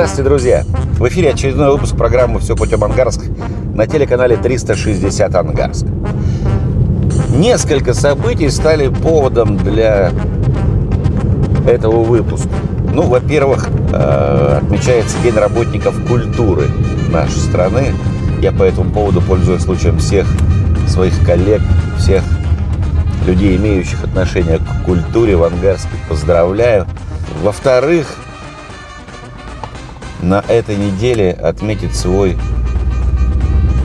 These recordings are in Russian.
Здравствуйте, друзья! В эфире очередной выпуск программы «Все путем Ангарск» на телеканале 360 Ангарск. Несколько событий стали поводом для этого выпуска. Во-первых, отмечается День работников культуры нашей страны. Я по этому поводу, пользуясь случаем, всех своих коллег, всех людей, имеющих отношение к культуре в Ангарске, поздравляю. Во-вторых, на этой неделе отметить свой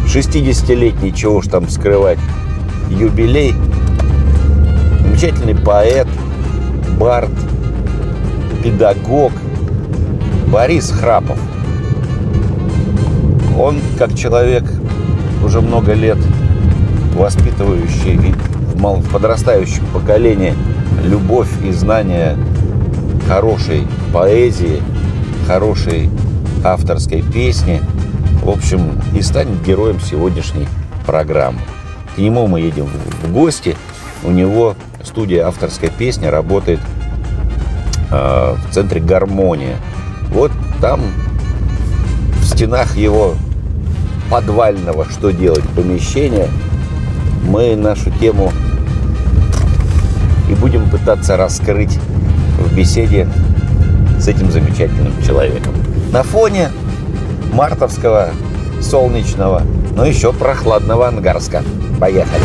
60-летний, чего уж там скрывать, юбилей замечательный поэт, бард, педагог Борис Храпов. Он, как человек, уже много лет воспитывающий в подрастающем поколении любовь и знание хорошей поэзии, хорошей авторской песни, в общем, и станет героем сегодняшней программы. К нему мы едем в гости. У него студия авторской песни работает в центре «Гармония». Вот там, в стенах его подвального «Что делать?» помещения, мы нашу тему и будем пытаться раскрыть в беседе с этим замечательным человеком. На фоне мартовского, солнечного, но еще прохладного Ангарска. Поехали!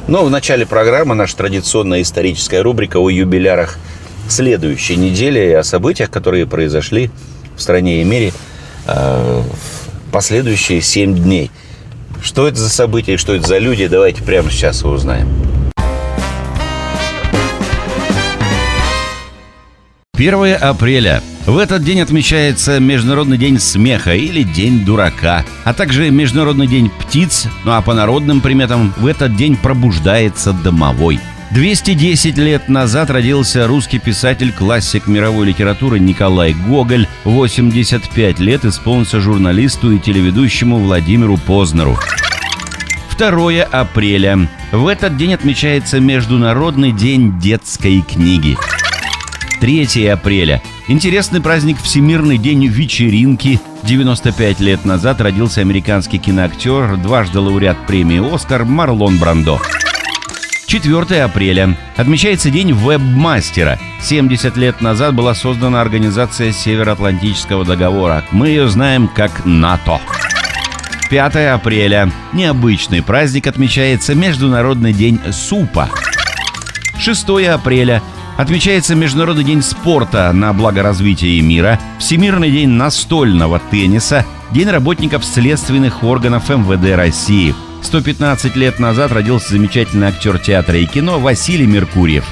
В начале программы наша традиционная историческая рубрика о юбилярах следующей недели и о событиях, которые произошли в стране и мире в последующие 7 дней. Что это за события и что это за люди, давайте прямо сейчас и узнаем. 1 апреля. В этот день отмечается Международный день смеха или День дурака, а также Международный день птиц, а по народным приметам в этот день пробуждается домовой. 210 лет назад родился русский писатель, классик мировой литературы Николай Гоголь. 85 лет исполнится журналисту и телеведущему Владимиру Познеру. 2 апреля. В этот день отмечается Международный день детской книги. 3 апреля. Интересный праздник — Всемирный день вечеринки. 95 лет назад родился американский киноактер, дважды лауреат премии «Оскар» Марлон Брандо. 4 апреля. Отмечается День веб-мастера. 70 лет назад была создана Организация Североатлантического договора. Мы ее знаем как НАТО. 5 апреля. Необычный праздник, отмечается Международный день супа. 6 апреля. Отмечается Международный день спорта на благо развития мира, Всемирный день настольного тенниса, День работников следственных органов МВД России. 115 лет назад родился замечательный актер театра и кино Василий Меркурьев.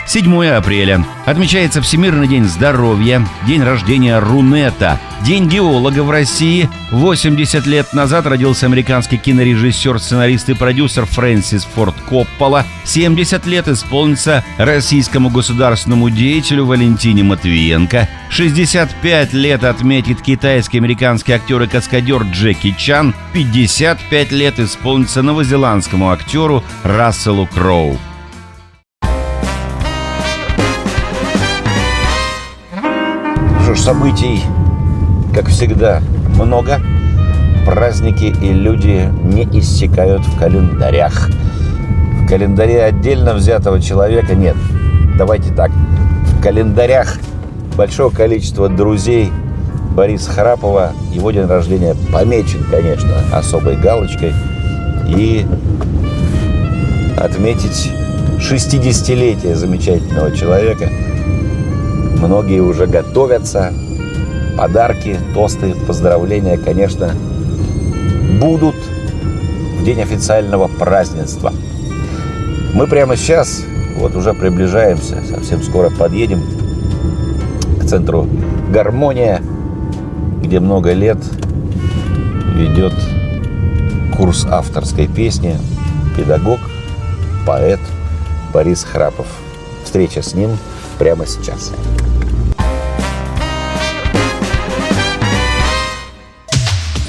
7 апреля. Отмечается Всемирный день здоровья, день рождения Рунета, День геолога в России. 80 лет назад родился американский кинорежиссер, сценарист и продюсер Фрэнсис Форд Коппола. 70 лет исполнится российскому государственному деятелю Валентине Матвиенко. 65 лет отметит китайский-американский актер и каскадер Джеки Чан. 55 лет исполнится новозеландскому актеру Расселу Кроу. Событий, как всегда, много. Праздники и люди не иссякают в календарях. В календаре отдельно взятого человека нет. Давайте так. В календарях большого количества друзей Бориса Храпова его день рождения помечен, конечно, особой галочкой. И отметить 60-летие замечательного человека многие уже готовятся. Подарки, тосты, поздравления, конечно, будут в день официального празднества. Мы прямо сейчас уже приближаемся, совсем скоро подъедем к центру «Гармония», где много лет ведет курс авторской песни педагог, поэт Борис Храпов. Встреча с ним прямо сейчас.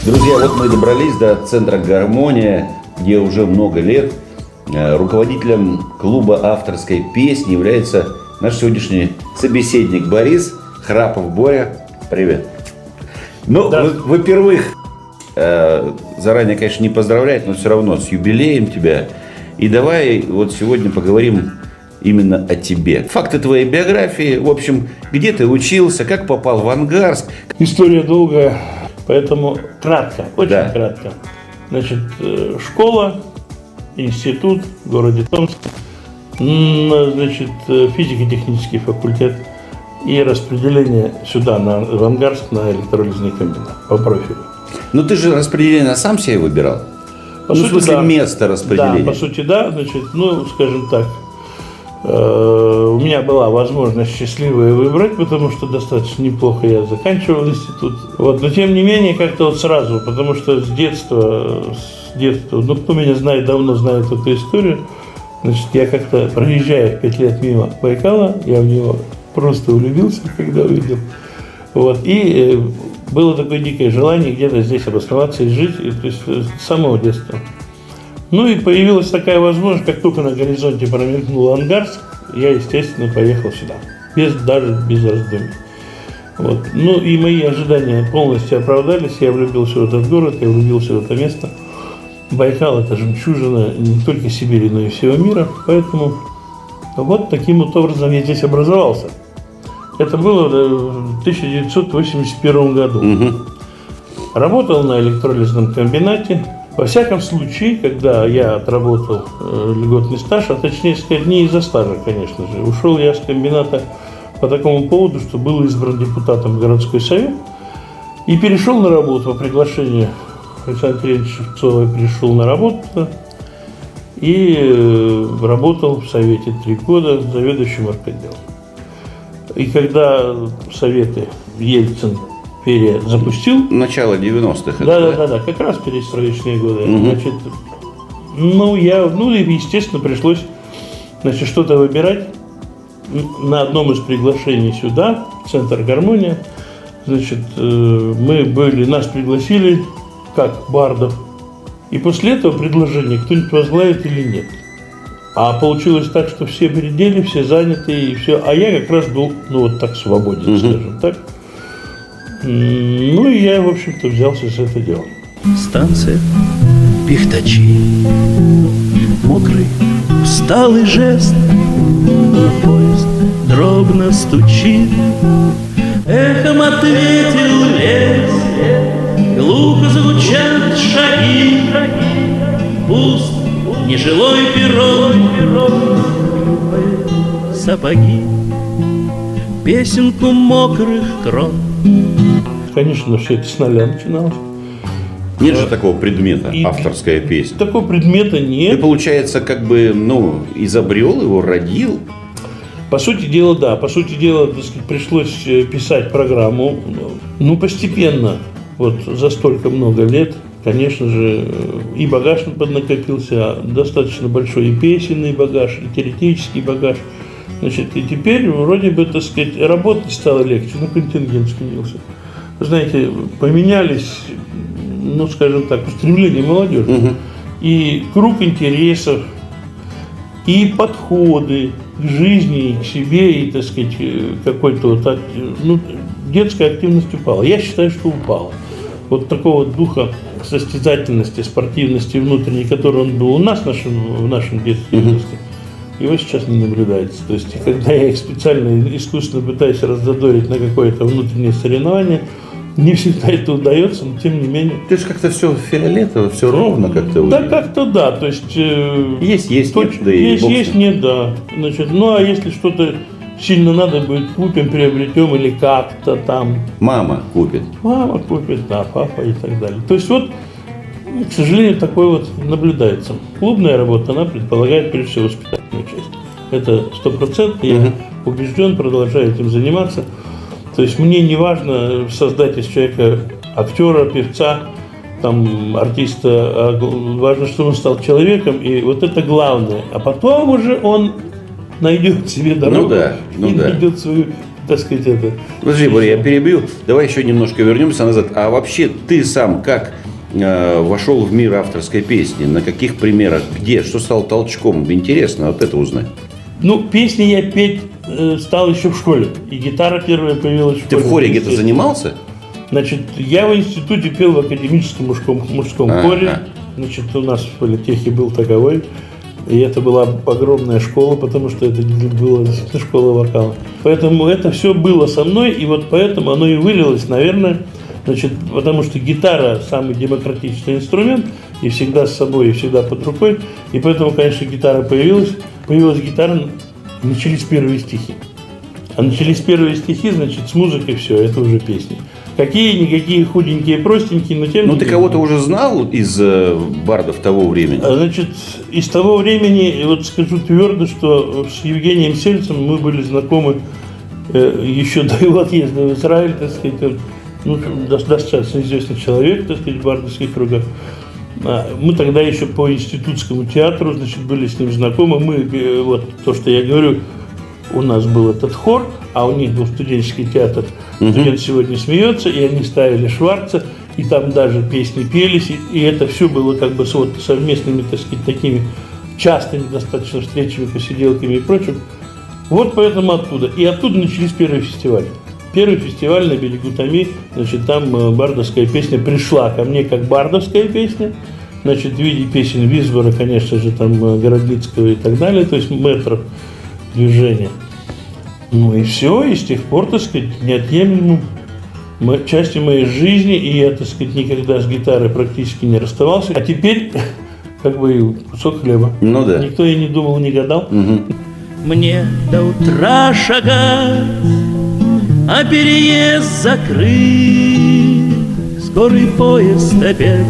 Друзья, вот мы и добрались до центра «Гармония», где уже много лет руководителем клуба авторской песни является наш сегодняшний собеседник Борис Храпов. Боря, привет. Ну, Да. во-первых, заранее, конечно, не поздравлять, но все равно с юбилеем тебя. И давай вот сегодня поговорим именно о тебе. Факты твоей биографии, в общем, где ты учился, как попал в Ангарск. История долгая, поэтому кратко, очень Да. кратко. Значит, школа, институт в городе Томск, значит, физико-технический факультет и распределение сюда, в Ангарск, на электролизный комбинат по профилю. Ну, ты же распределение сам себе выбирал? По Ну, сути, в смысле, да. место распределения. Да, по сути, да. Значит, ну, скажем так, у меня была возможность счастливая выбрать, потому что достаточно неплохо я заканчивал институт. Вот, но тем не менее, как-то вот сразу, потому что с детства, ну, кто меня знает, давно знает эту историю, значит, я как-то, проезжая в 5 лет мимо Байкала, я в него просто влюбился, когда увидел. Вот, и было такое дикое желание где-то здесь обосноваться и жить, то есть с самого детства. Ну и появилась такая возможность, как только на горизонте промелькнул Ангарск, я, естественно, поехал сюда. Даже без раздумий. Вот. Ну и мои ожидания полностью оправдались. Я влюбился в этот город, я влюбился в это место. Байкал – это жемчужина не только Сибири, но и всего мира. Поэтому вот таким вот образом я здесь образовался. Это было в 1981 году. Работал на электролизном комбинате. Во всяком случае, когда я отработал льготный стаж, а точнее сказать, не из-за стажа, конечно же, ушел я с комбината по такому поводу, что был избран депутатом в городской совет и перешел на работу по приглашению Александра Андреевича Шевцова. Я перешел на работу и работал в совете 3 года заведующим орготделом. И когда советы Ельцин перезапустил. Начало 90-х. Да, как раз перестроечные годы. Значит, и, естественно, пришлось, значит, что-то выбирать. На одном из приглашений сюда, в центр «Гармония», значит, нас пригласили как бардов. И после этого предложения кто-нибудь возглавит или нет. А получилось так, что все бредели, все заняты, и все. А я как раз был, вот так свободен, скажем так. Ну и я, в общем-то, взялся за это дело. Станция Пихтачи. Мокрый, усталый жест. Поезд дробно стучит. Эхом ответил лес. Глухо звучат шаги. Пуст нежилой перрон. Сапоги. Песенку мокрых крон. Конечно, все это с нуля начиналось. Нет же такого предмета, авторская песня. Такого предмета Ты, нет. получается, как бы, изобрел его, родил. По сути дела, да. По сути дела, так сказать, пришлось писать программу. Ну, постепенно, вот за столько много лет, конечно же, и багаж поднакопился, достаточно большой и песенный багаж, и теоретический багаж. Значит, и теперь вроде бы, так сказать, работать стало легче, но контингент сменился. Знаете, поменялись, скажем так, устремления молодежи. И круг интересов, и подходы к жизни, и к себе, и, так сказать, какой-то вот, детская активность упала. Я считаю, что упала. Вот такого духа состязательности, спортивности внутренней, который он был у нас в нашем детстве, его сейчас не наблюдается. То есть, когда я их специально, искусственно пытаюсь раззадорить на какое-то внутреннее соревнование, не всегда это удается, но тем не менее. Ты же как-то все фиолетово, все ровно как-то. Да, как-то да. То есть есть, нет, да и есть, нет, да. Значит, а если что-то сильно надо будет, купим, приобретем или как-то там. Мама купит. Мама купит, да, папа и так далее. То есть вот, к сожалению, такое вот наблюдается. Клубная работа, она предполагает прежде всего воспитательную часть. Это 100%, я убежден, продолжаю этим заниматься. То есть мне не важно создать из человека актера, певца, там, артиста, а важно, чтобы он стал человеком, и вот это главное. А потом уже он найдет себе дорогу и найдет свою, так сказать, это. Подожди, Боря, я перебью. Давай еще немножко вернемся назад. А вообще ты сам как вошел в мир авторской песни? На каких примерах? Где? Что стало толчком? Интересно вот это узнать. Ну, песни я петь стал еще в школе. И гитара первая появилась в школе. Ты в хоре где-то занимался? Значит, я в институте пел в академическом мужском хоре. Значит, у нас в политехе был таковой. И это была огромная школа, потому что это была действительно школа вокала. Поэтому это все было со мной, и вот поэтому оно и вылилось, наверное, значит, потому что гитара самый демократичный инструмент, и всегда с собой, и всегда под рукой. И поэтому, конечно, гитара появилась. Появилась гитара, начались первые стихи. А начались первые стихи, значит, с музыкой все, это уже песни. Какие-никакие худенькие, простенькие, но тем не менее. Ну, ты кого-то уже знал из бардов того времени? Значит, из того времени, вот скажу твердо, что с Евгением Сельцем мы были знакомы еще до его отъезда в Израиль, так сказать, он, ну, достаточно известный человек, так сказать, в бардовских кругах. Мы тогда еще по институтскому театру, значит, были с ним знакомы. Мы, вот то, что я говорю, у нас был этот хор, а у них был студенческий театр. Студент сегодня смеется, и они ставили Шварца, и там даже песни пелись, и это все было как бы с вот совместными, так сказать, такими частыми достаточно встречами, посиделками и прочим. Вот поэтому оттуда. И оттуда начались первые фестивали. Первый фестиваль на берегу Томи, значит, там бардовская песня пришла ко мне как бардовская песня, значит, в виде песен Висбора, конечно же, там Городницкого и так далее, то есть мэтров движения. Ну и все, и с тех пор, так сказать, неотъемлемым частью моей жизни, и я, так сказать, никогда с гитарой практически не расставался. А теперь, как бы, кусок хлеба. Ну да. Никто и не думал, не гадал. Мне до утра шагать, а переезд закрыт. Скорый поезд опять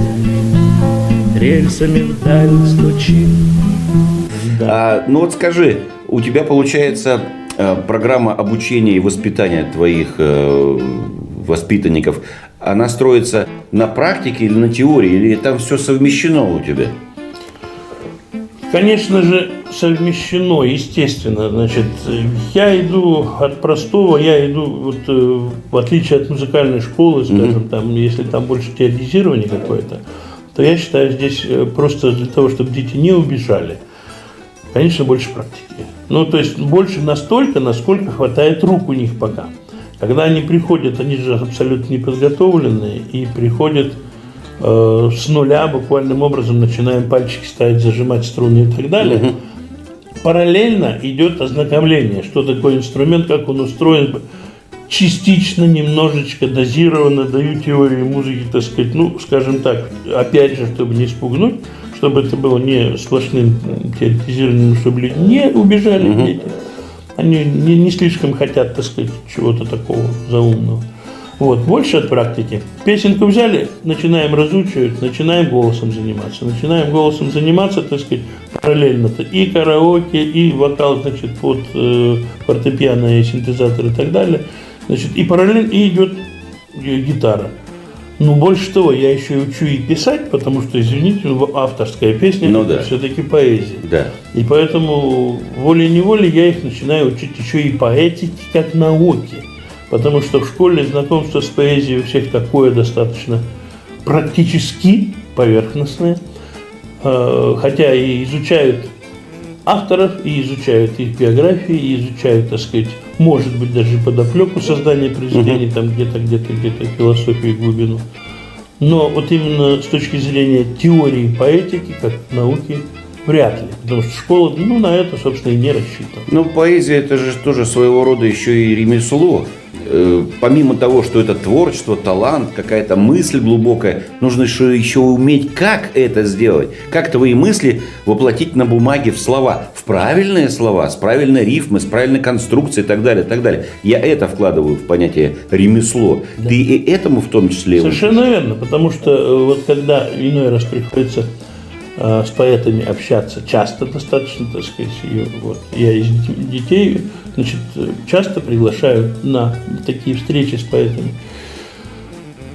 рельсами вдаль стучит. Ну вот скажи, у тебя получается программа обучения и воспитания твоих воспитанников, она строится на практике или на теории, или там все совмещено у тебя? Конечно же, совмещено, естественно. Значит, я иду от простого, я иду, вот, в отличие от музыкальной школы, скажем, там, если там больше теоретизирования какое-то, то я считаю, здесь просто для того, чтобы дети не убежали, конечно, больше практики. Ну, то есть, больше настолько, насколько хватает рук у них пока. Когда они приходят, они же абсолютно неподготовленные, и приходят с нуля, буквальным образом, начинаем пальчики ставить, зажимать струны и так далее. Параллельно идет ознакомление, что такое инструмент, как он устроен, частично, немножечко дозированно даю теорию музыки, так сказать, ну, скажем так, опять же, чтобы не спугнуть, чтобы это было не сплошным теоретизированием, чтобы люди не убежали, дети. Они не слишком хотят, так сказать, чего-то такого заумного. Вот, больше от практики. Песенку взяли, начинаем разучивать, начинаем голосом заниматься. Начинаем голосом заниматься, так сказать, параллельно-то и караоке, и вокал, значит, под фортепиано и синтезатор и так далее. Значит, и параллельно и идет гитара. Ну, больше того, я еще и учу и писать, потому что, извините, авторская песня, ну, это да. все-таки поэзия. Да. И поэтому волей-неволей я их начинаю учить еще и поэтике как науке. Потому что в школе знакомство с поэзией у всех такое достаточно практически поверхностное. Хотя и изучают авторов, и изучают их биографии, и изучают, так сказать, может быть, даже подоплеку создания произведений, там где-то философию и глубину. Но вот именно с точки зрения теории поэтики, как науки, вряд ли. Потому что школа, ну, на это, собственно, и не рассчитана. Ну, поэзия – это же тоже своего рода еще и ремесло. Помимо того, что это творчество, талант, какая-то мысль глубокая, нужно еще уметь, как это сделать, как твои мысли воплотить на бумаге в слова, в правильные слова, с правильной рифмой, с правильной конструкцией и так далее, и так далее. Я это вкладываю в понятие ремесло. Да. Ты и этому в том числе совершенно верно, потому что вот когда иной раз приходится с поэтами общаться, часто достаточно, так сказать, и вот я из детей, значит, часто приглашаю на такие встречи с поэтами.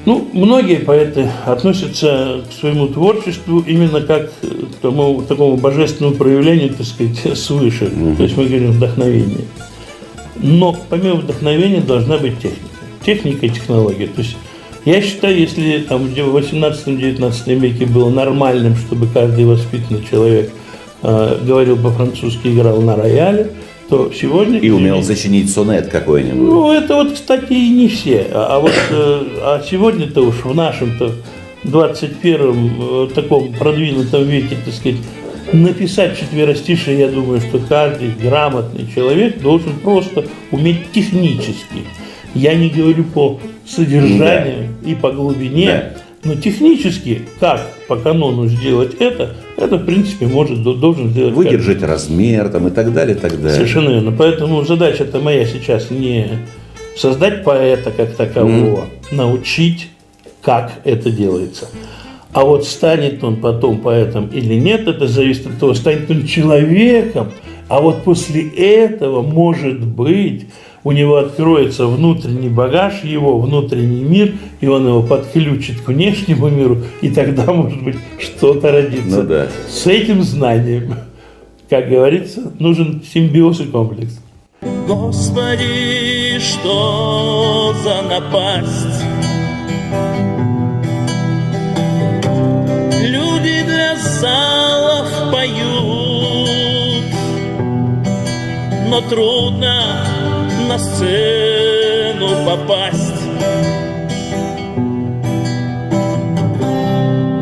Ну, многие поэты относятся к своему творчеству именно как к такому божественному проявлению, так сказать, свыше. То есть мы говорим вдохновение. Но помимо вдохновения должна быть техника. Техника и технология. То есть Я считаю, если там в 18-19 веке было нормальным, чтобы каждый воспитанный человек говорил по-французски, играл на рояле, то сегодня... И умел сочинить сонет какой-нибудь. Ну, это вот, кстати, и не все. А сегодня-то уж в нашем-то 21-м таком продвинутом веке, так сказать, написать четверостишие, я думаю, что каждый грамотный человек должен просто уметь технически. Я не говорю по содержанию и по глубине, но технически, как по канону сделать это в принципе должен сделать выдержать размер там, и так далее, и так далее. Совершенно верно. Поэтому задача-то моя сейчас не создать поэта как такового, научить, как это делается. А вот станет он потом поэтом или нет, это зависит от того, станет он человеком, а вот после этого, может быть, у него откроется внутренний багаж, его внутренний мир, и он его подключит к внешнему миру, и тогда, может быть, что-то родится. Ну, да. С этим знанием, как говорится, нужен симбиоз и комплекс. Господи, что за напасть? Люди для залов поют, но трудно на сцену попасть.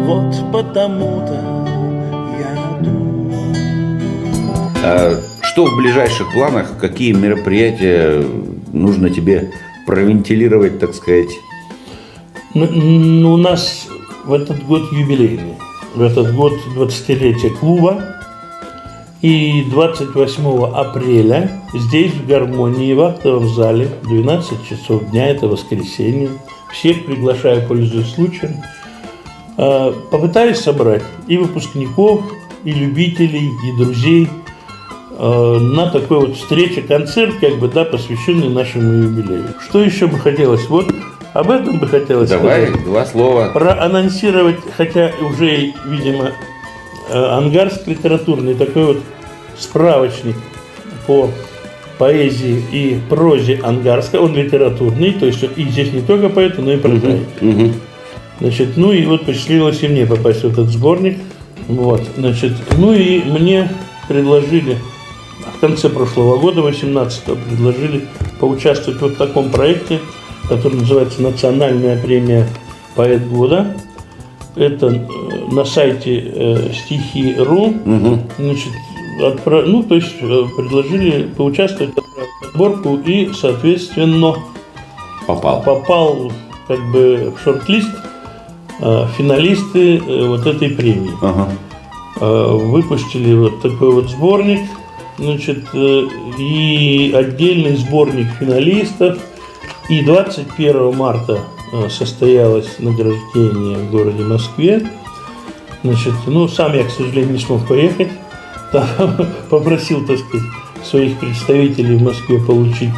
Вот потому-то я иду. А что в ближайших планах, какие мероприятия нужно тебе провентилировать, так сказать? Ну, у нас в этот год юбилейный. В этот год 20-летие клуба. И 28 апреля здесь, в «Гармонии», в актовом зале, 12 часов дня, это воскресенье. Всех приглашаю, пользуясь случаем. Попытаюсь собрать и выпускников, и любителей, и друзей на такой вот встрече, концерт, как бы, да, посвященный нашему юбилею. Что еще бы хотелось? Вот об этом бы хотелось Давай, сказать. два слова. Проанонсировать, хотя уже, видимо, Ангарск литературный, такой вот справочник по поэзии и прозе Ангарска, он литературный, то есть и здесь не только поэты, но и прозаики. Значит, ну и вот посчастливилось и мне попасть в этот сборник. Вот, значит, ну и мне предложили в конце прошлого года, 18-го, предложили поучаствовать вот в таком проекте, который называется «Национальная премия «Поэт года». Это на сайте стихи.ру. Значит, то есть предложили поучаствовать, отправить подборку и, соответственно, попал как бы в шорт-лист финалисты вот этой премии. Выпустили вот такой вот сборник, значит, и отдельный сборник финалистов. И 21 марта состоялось награждение в городе Москве. Значит, ну, сам я, к сожалению, не смог поехать. Там попросил, так сказать, своих представителей в Москве получить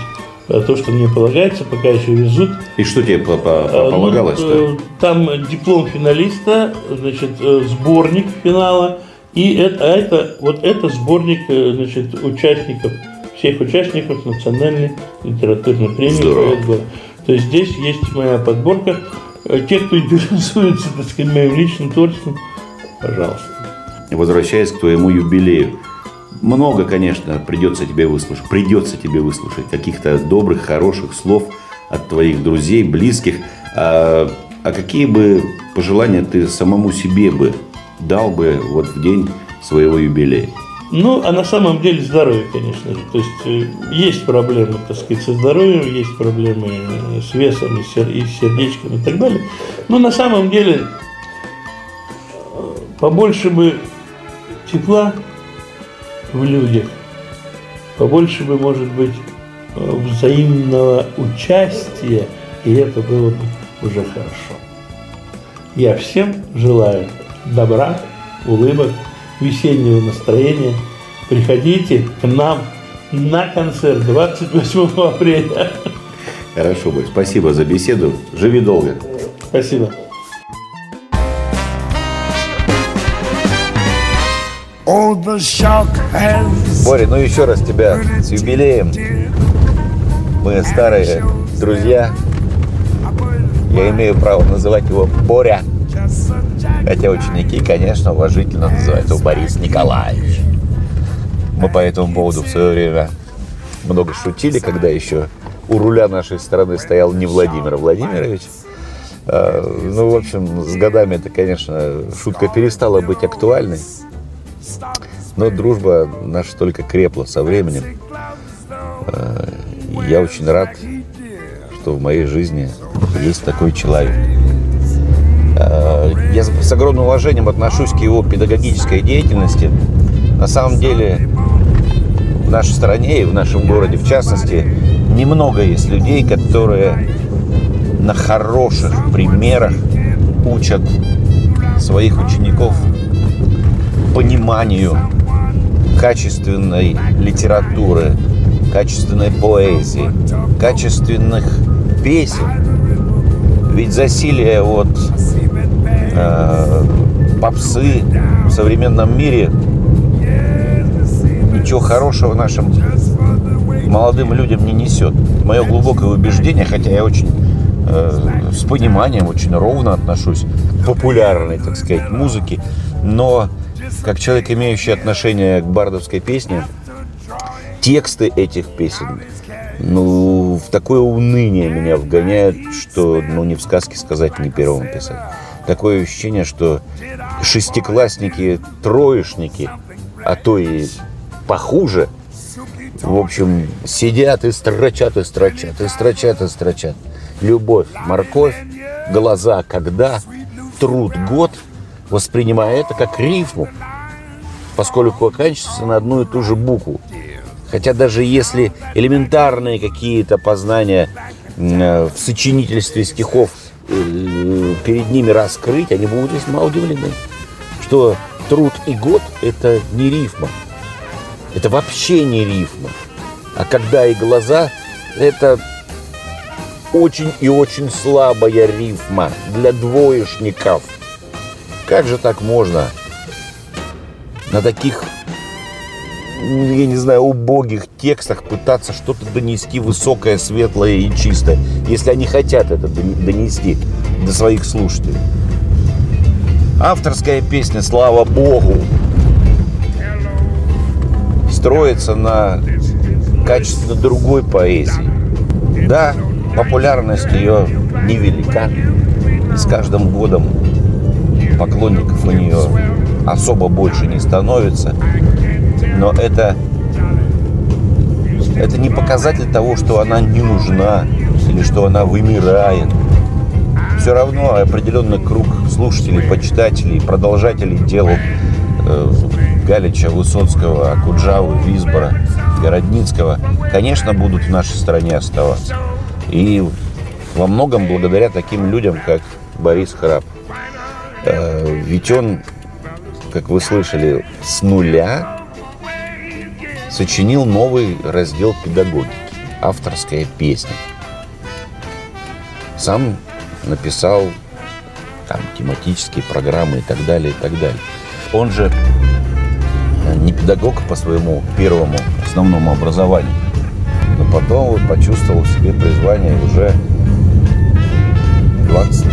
то, что мне полагается, пока еще везут. И что тебе полагалось-то? Там диплом финалиста, значит, сборник финала. И это сборник, значит, всех участников национальной литературной премии «Поэт года». То есть здесь есть моя подборка. Те, кто интересуется, так сказать, моим личным творчеством, пожалуйста. Возвращаясь к твоему юбилею, много, конечно, придется тебе выслушать каких-то добрых, хороших слов от твоих друзей, близких. А какие бы пожелания ты самому себе бы дал бы вот в день своего юбилея? Ну, а на самом деле здоровье, конечно же. То есть есть проблемы, так сказать, со здоровьем, есть проблемы с весом и с сердечком и так далее. Но на самом деле побольше бы тепла в людях, побольше бы, может быть, взаимного участия, и это было бы уже хорошо. Я всем желаю добра, улыбок, весеннего настроения. Приходите к нам на концерт 28 апреля. Хорошо, Борь, спасибо за беседу. Живи долго. Спасибо. Боря, ну еще раз тебя с юбилеем. Мы старые друзья. Я имею право называть его Боря. Хотя ученики, конечно, уважительно называют его Борис Николаевич. Мы по этому поводу в свое время много шутили, когда еще у руля нашей страны стоял не Владимир Владимирович. Ну, в общем, с годами это, конечно, шутка перестала быть актуальной. Но дружба наша только крепла со временем. Я очень рад, что в моей жизни есть такой человек. Я с огромным уважением отношусь к его педагогической деятельности. На самом деле, в нашей стране и в нашем городе, в частности, немного есть людей, которые на хороших примерах учат своих учеников пониманию качественной литературы, качественной поэзии, качественных песен. Ведь засилие попсы в современном мире ничего хорошего нашим молодым людям не несет. Мое глубокое убеждение, хотя я очень с пониманием, очень ровно отношусь к популярной, так сказать, музыке, но как человек, имеющий отношение к бардовской песне, тексты этих песен, в такое уныние меня вгоняют, что, не в сказке сказать, не первым писать. Такое ощущение, что шестиклассники, троечники, а то и похуже, в общем, сидят и строчат, и строчат, и строчат, и строчат. Любовь, морковь, глаза, когда, труд, год, воспринимая это как рифму, поскольку оканчивается на одну и ту же букву. Хотя даже если элементарные какие-то познания в сочинительстве стихов перед ними раскрыть, они будут весьма удивлены, что труд и год – это не рифма. Это вообще не рифма. А когда и глаза – это очень и очень слабая рифма для двоечников. Как же так можно на таких, я не знаю, убогих текстах пытаться что-то донести высокое, светлое и чистое, если они хотят это донести до своих слушателей? Авторская песня, слава богу, строится на качественно другой поэзии. Да, популярность ее невелика, и с каждым годом поклонников у нее особо больше не становится, но это не показатель того, что она не нужна или что она вымирает. Все равно определенный круг слушателей, почитателей, продолжателей дел Галича, Высоцкого, Окуджавы, Висбора, Городницкого, конечно, будут в нашей стране оставаться. И во многом благодаря таким людям, как Борис Храпов. Ведь он, как вы слышали, с нуля сочинил новый раздел педагогики, авторская песня. Сам написал там тематические программы и так далее, и так далее. Он же не педагог по своему первому основному образованию, но потом почувствовал в себе призвание уже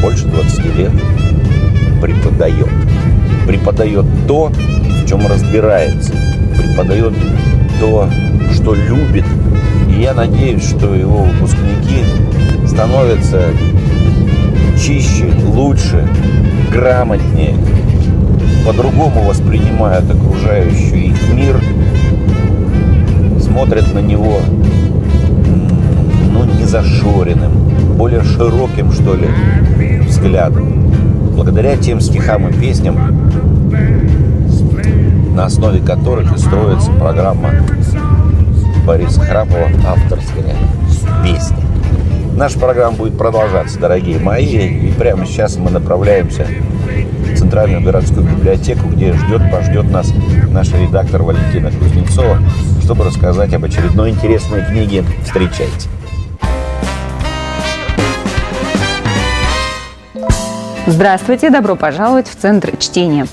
больше 20 лет преподает. Преподает то, в чем разбирается. Преподает то, что любит. И я надеюсь, что его выпускники становятся чище, лучше, грамотнее, по-другому воспринимают окружающий их мир, смотрят на него, не зашоренным, более широким, что ли, взглядом. Благодаря тем стихам и песням, на основе которых и строится программа Бориса Храпова «Авторская песня». Наша программа будет продолжаться, дорогие мои, и прямо сейчас мы направляемся в Центральную городскую библиотеку, где пождет нас наш редактор Валентина Кузнецова, чтобы рассказать об очередной интересной книге. Встречайте. Здравствуйте, добро пожаловать в Центр чтения.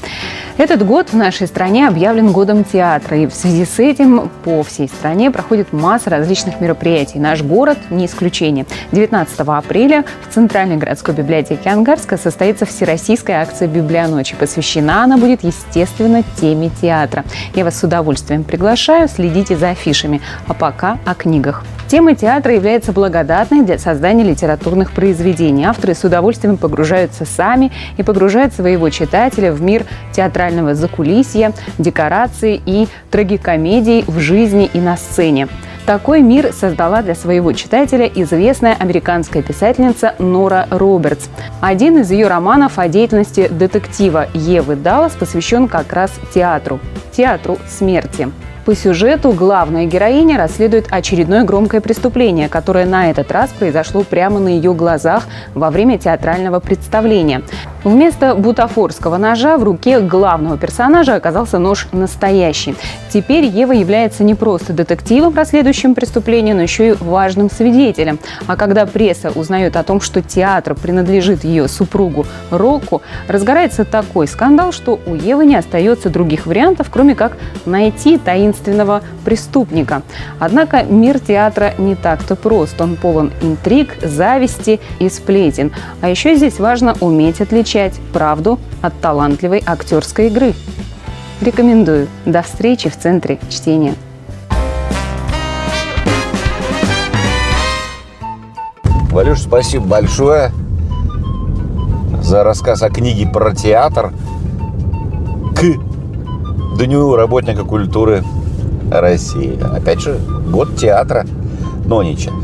Этот год в нашей стране объявлен годом театра, и в связи с этим по всей стране проходит масса различных мероприятий. Наш город не исключение. 19 апреля в Центральной городской библиотеке Ангарска состоится всероссийская акция «Библионочи». Посвящена она будет, естественно, теме театра. Я вас с удовольствием приглашаю, следите за афишами. А пока о книгах. Тема театра является благодатной для создания литературных произведений. Авторы с удовольствием погружаются сами и погружают своего читателя в мир театрального закулисья, декораций и трагикомедий в жизни и на сцене. Такой мир создала для своего читателя известная американская писательница Нора Робертс. Один из ее романов о деятельности детектива Евы Даллас посвящен как раз театру смерти. По сюжету главная героиня расследует очередное громкое преступление, которое на этот раз произошло прямо на ее глазах во время театрального представления. Вместо бутафорского ножа в руке главного персонажа оказался нож настоящий. Теперь Ева является не просто детективом, расследующим преступление, но еще и важным свидетелем. А когда пресса узнает о том, что театр принадлежит ее супругу Рокку, разгорается такой скандал, что у Евы не остается других вариантов, кроме как найти таинственного преступника. Однако мир театра не так-то прост. Он полон интриг, зависти и сплетен. А еще здесь важно уметь отличать правду от талантливой актерской игры. Рекомендую. До встречи в Центре чтения. Валюш, спасибо большое за рассказ о книге про театр к Дню работника культуры России. Опять же, год театра, но ничего.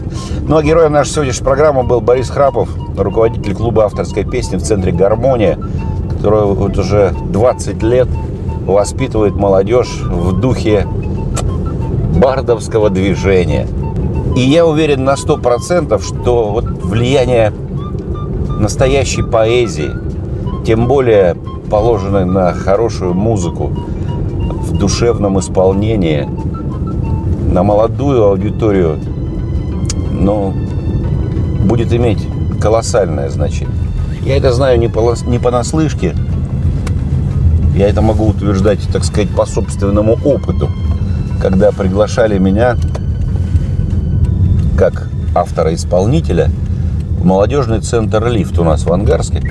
Ну а героем нашей сегодняшней программы был Борис Храпов, руководитель клуба авторской песни в центре «Гармония», который вот уже 20 лет воспитывает молодежь в духе бардовского движения. И я уверен на 100%, что вот влияние настоящей поэзии, тем более положенной на хорошую музыку, в душевном исполнении, на молодую аудиторию, но будет иметь колоссальное значение. Я это знаю не понаслышке. Я это могу утверждать, так сказать, по собственному опыту. Когда приглашали меня как автора-исполнителя в молодежный центр «Лифт» у нас в Ангарске.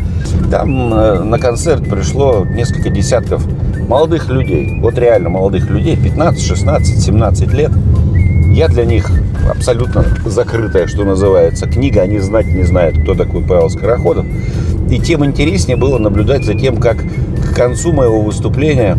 Там на концерт пришло несколько десятков молодых людей. Вот реально молодых людей, 15, 16, 17 лет. Я для них абсолютно закрытая, что называется, книга. Они знать не знают, кто такой Павел Скороходов. И тем интереснее было наблюдать за тем, как к концу моего выступления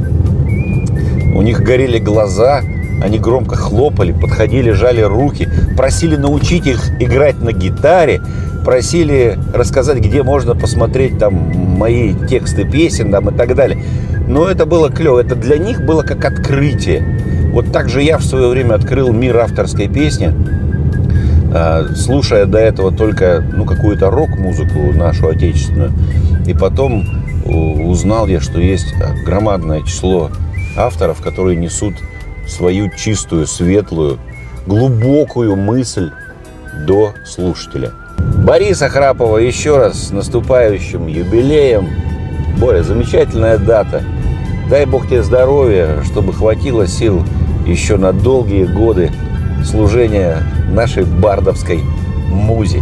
у них горели глаза, они громко хлопали, подходили, жали руки, просили научить их играть на гитаре, просили рассказать, где можно посмотреть там мои тексты песен там, и так далее. Но это было клево, это для них было как открытие. Вот так же я в свое время открыл мир авторской песни, слушая до этого только какую-то рок-музыку нашу отечественную. И потом узнал я, что есть громадное число авторов, которые несут свою чистую, светлую, глубокую мысль до слушателя. Бориса Храпова еще раз с наступающим юбилеем. Боря, замечательная дата. Дай Бог тебе здоровья, чтобы хватило сил еще на долгие годы служения нашей бардовской музе.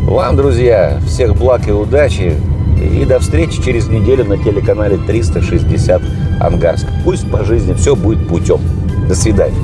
Вам, друзья, всех благ и удачи. И до встречи через неделю на телеканале 360 Ангарск. Пусть по жизни все будет путем. До свидания.